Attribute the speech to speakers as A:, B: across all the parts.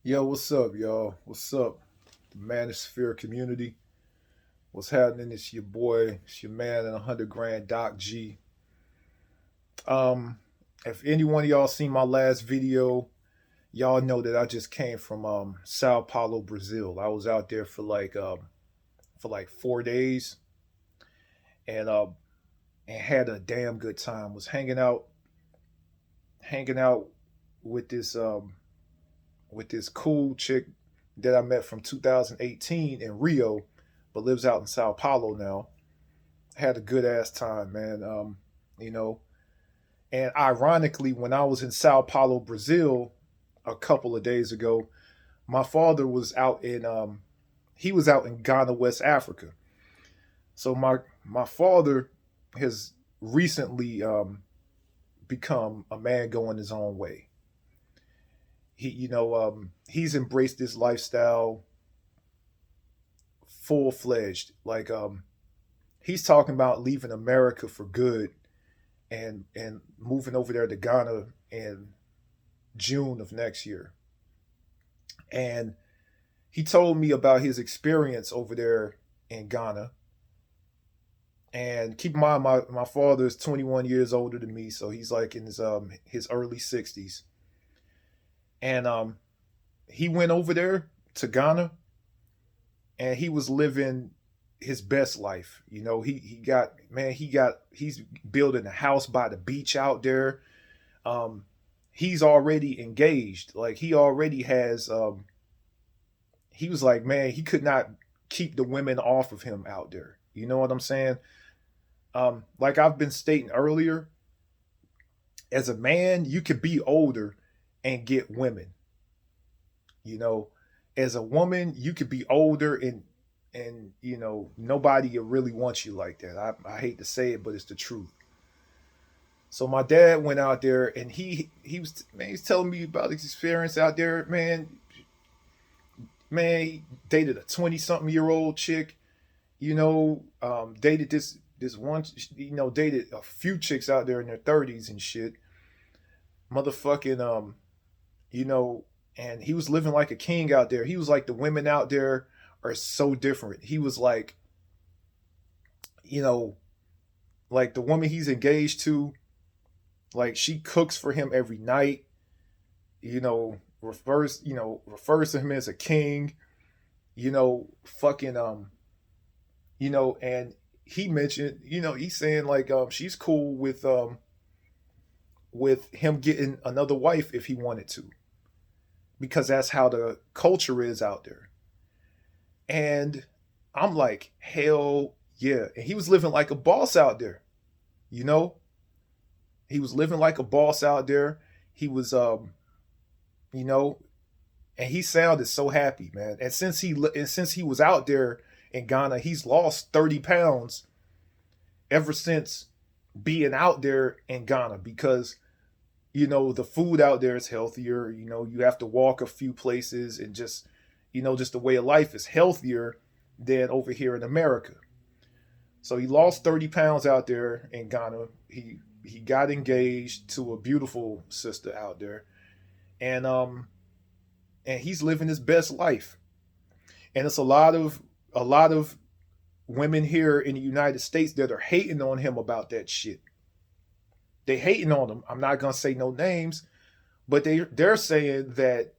A: Yo, what's up, y'all? What's up, the Manosphere community? What's happening? It's your boy, it's your man in 100 grand, Doc G. Um, if any one of y'all seen my last video, y'all know that I just came from Sao Paulo, Brazil. I was out there for like 4 days and and had a damn good time. Was hanging out with this cool chick that I met from 2018 in Rio, but lives out in Sao Paulo now. Had a good ass time, man. You know, and ironically, when I was in Sao Paulo, Brazil, a couple of days ago, my father was out in he was out in Ghana, West Africa. So my father has recently become a man going his own way. He's embraced this lifestyle full fledged. He's talking about leaving America for good and moving over there to Ghana in June of next year. And he told me about his experience over there in Ghana. And keep in mind, my father is 21 years older than me, so he's like in his early 60s. And he went over there to Ghana, and he was living his best life. He's building a house by the beach out there. He's already engaged. Like he already has. He was like, man, he could not keep the women off of him out there. You know what I'm saying? Like I've been stating earlier, as a man, you could be older and get women. You know, as a woman, you could be older and nobody really wants you like that. I hate to say it, but it's the truth. So my dad went out there and he's telling me about his experience out there. Man, he dated a 20-something-year-old chick. Dated this one. Dated a few chicks out there in their 30s and shit. Motherfucking you know, and he was living like a king out there. He was like, the women out there are so different. He was like, you know, like the woman he's engaged to, like she cooks for him every night, refers to him as a king, fucking and he mentioned, he's saying like she's cool with him getting another wife if he wanted to, because that's how the culture is out there. And I'm like, hell yeah. And he was living like a boss out there, you know? He was living like a boss out there. He was, you know, and he sounded so happy, man. And since he was out there in Ghana, he's lost 30 pounds ever since being out there in Ghana, because the food out there is healthier. You have to walk a few places, and just the way of life is healthier than over here in America. So he lost 30 pounds out there in Ghana. He got engaged to a beautiful sister out there, and he's living his best life. And it's a lot of women here in the United States that are hating on him about that shit. They hating on him. I'm not gonna say no names, but they're saying that,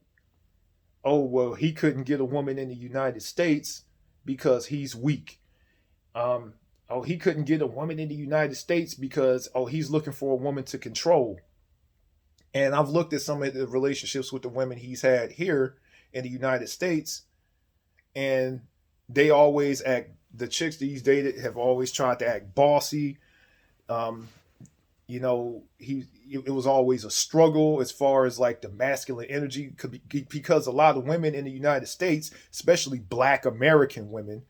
A: oh well, he couldn't get a woman in the United States because he's weak. Oh, he couldn't get a woman in the United States because, oh, he's looking for a woman to control. And I've looked at some of the relationships with the women he's had here in the United States, and they always act. The chicks that he's dated have always tried to act bossy. Um, it was always a struggle as far as like the masculine energy, because a lot of women in the United States, especially Black American women,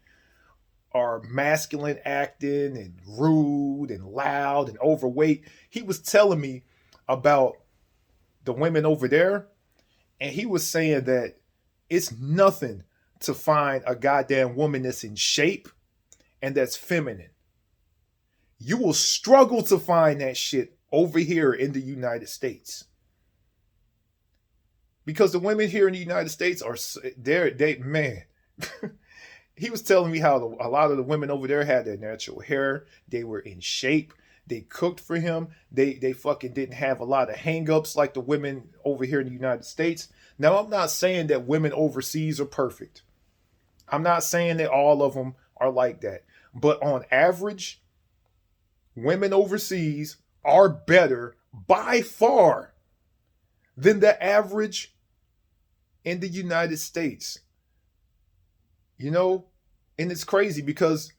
A: are masculine acting and rude and loud and overweight. He was telling me about the women over there, and he was saying that it's nothing to find a goddamn woman that's in shape and that's feminine. You will struggle to find that shit over here in the United States. because the women here in the United States are they man. He was telling me how a lot of the women over there had their natural hair. They were in shape. They cooked for him. They fucking didn't have a lot of hangups like the women over here in the United States. Now, I'm not saying that women overseas are perfect. I'm not saying that all of them are like that. But on average, women overseas are better by far than the average in the United States. You know, and it's crazy because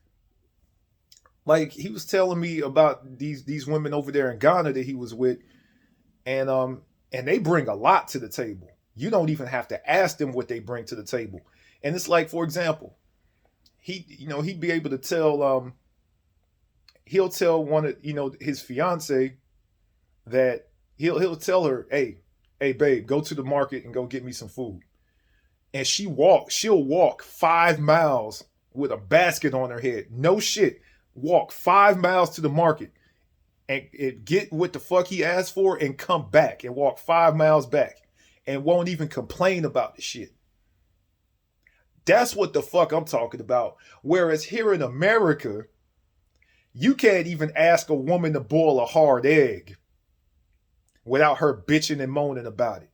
A: like he was telling me about these women over there in Ghana that he was with, and they bring a lot to the table. You don't even have to ask them what they bring to the table. And it's like, for example, he'd be able to tell he'll tell one of his fiance that he'll tell her, hey babe, go to the market and go get me some food. And she'll walk 5 miles with a basket on her head. No shit. Walk 5 miles to the market and get what the fuck he asked for and come back and walk 5 miles back and won't even complain about the shit. That's what the fuck I'm talking about. Whereas here in America, you can't even ask a woman to boil a hard egg without her bitching and moaning about it.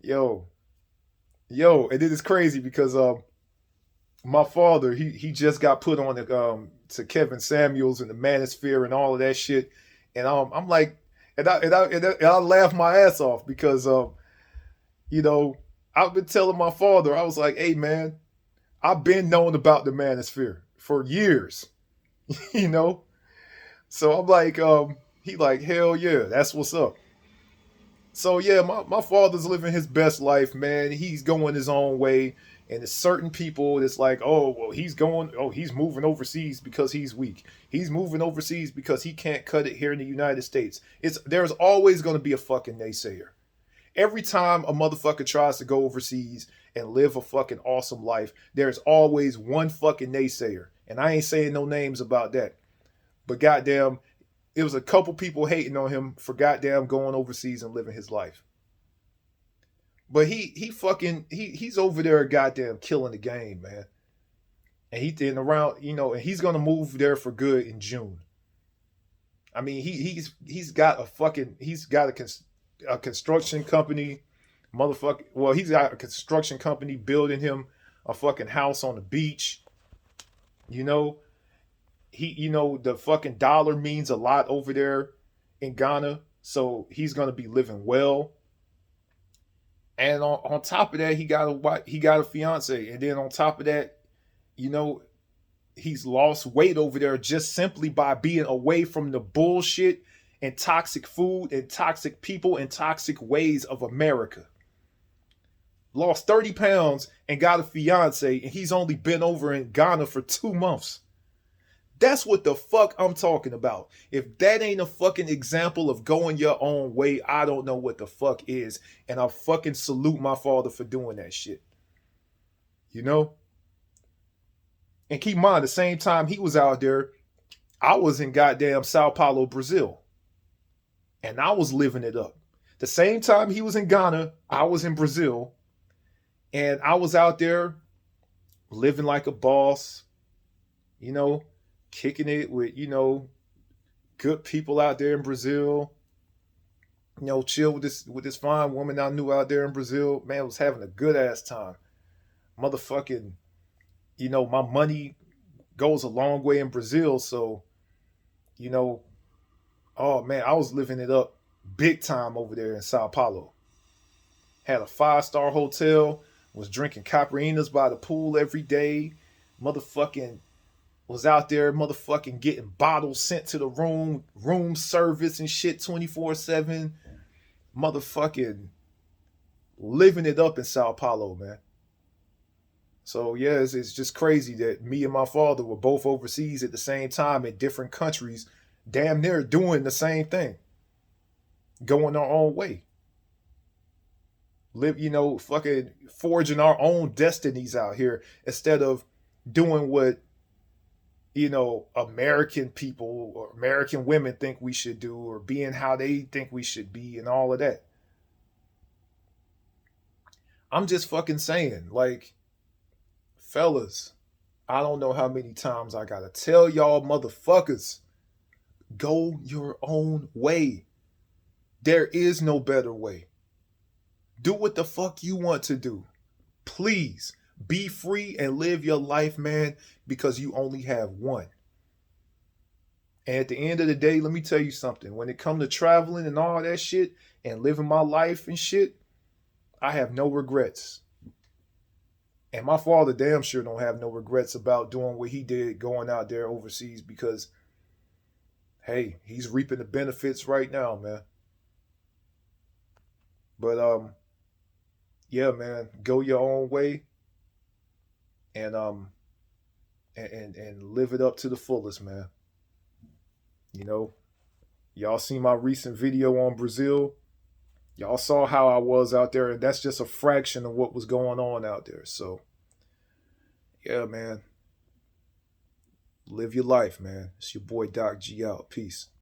A: yo, and it is crazy because my father he just got put on the to Kevin Samuels and the Manosphere and all of that shit, and I'm like, and I laugh my ass off because I've been telling my father, I was like, hey man, I've been known about the Manosphere for years, so I'm like, he like, hell yeah, that's what's up. So yeah, my father's living his best life, man. He's going his own way. And there's certain people that's like, oh, well, he's moving overseas because he's weak. He's moving overseas because he can't cut it here in the United States. There's always going to be a fucking naysayer. Every time a motherfucker tries to go overseas and live a fucking awesome life, there's always one fucking naysayer. And I ain't saying no names about that. But goddamn, it was a couple people hating on him for goddamn going overseas and living his life. But he's over there goddamn killing the game, man. And and he's gonna move there for good in June. I mean, he's got a construction company, motherfucker. Well, he's got a construction company building him a fucking house on the beach. The fucking dollar means a lot over there in Ghana, so he's gonna be living well. And on top of that, he got a fiance, and then on top of that, he's lost weight over there just simply by being away from the bullshit and toxic food and toxic people and toxic ways of America. Lost 30 pounds and got a fiance, and he's only been over in Ghana for 2 months. That's what the fuck I'm talking about. If that ain't a fucking example of going your own way, I don't know what the fuck is. And I fucking salute my father for doing that shit. And keep in mind, the same time he was out there, I was in goddamn Sao Paulo, Brazil. And I was living it up. The same time he was in Ghana, I was in Brazil. And I was out there living like a boss, kicking it with, good people out there in Brazil. Chill with this fine woman I knew out there in Brazil. Man, I was having a good ass time. Motherfucking, my money goes a long way in Brazil. So, oh man, I was living it up big time over there in Sao Paulo. Had a 5-star hotel, was drinking caipirinhas by the pool every day. Motherfucking was out there motherfucking getting bottles sent to the room service and shit 24/7. Motherfucking living it up in Sao Paulo, man. So yeah, it's just crazy that me and my father were both overseas at the same time in different countries, damn near doing the same thing. Going our own way. Live, fucking forging our own destinies out here instead of doing what American people or American women think we should do, or being how they think we should be, and all of that. I'm just fucking saying, like, fellas, I don't know how many times I gotta tell y'all motherfuckers, go your own way. There is no better way. Do what the fuck you want to do. Please be free and live your life, man, because you only have one. And at the end of the day, let me tell you something. When it comes to traveling and all that shit and living my life and shit, I have no regrets. And my father damn sure don't have no regrets about doing what he did going out there overseas, because hey, he's reaping the benefits right now, man. But yeah, man, go your own way and and live it up to the fullest, man. You know, y'all seen my recent video on Brazil. Y'all saw how I was out there, and that's just a fraction of what was going on out there. So, yeah, man, live your life, man. It's your boy Doc G out. Peace.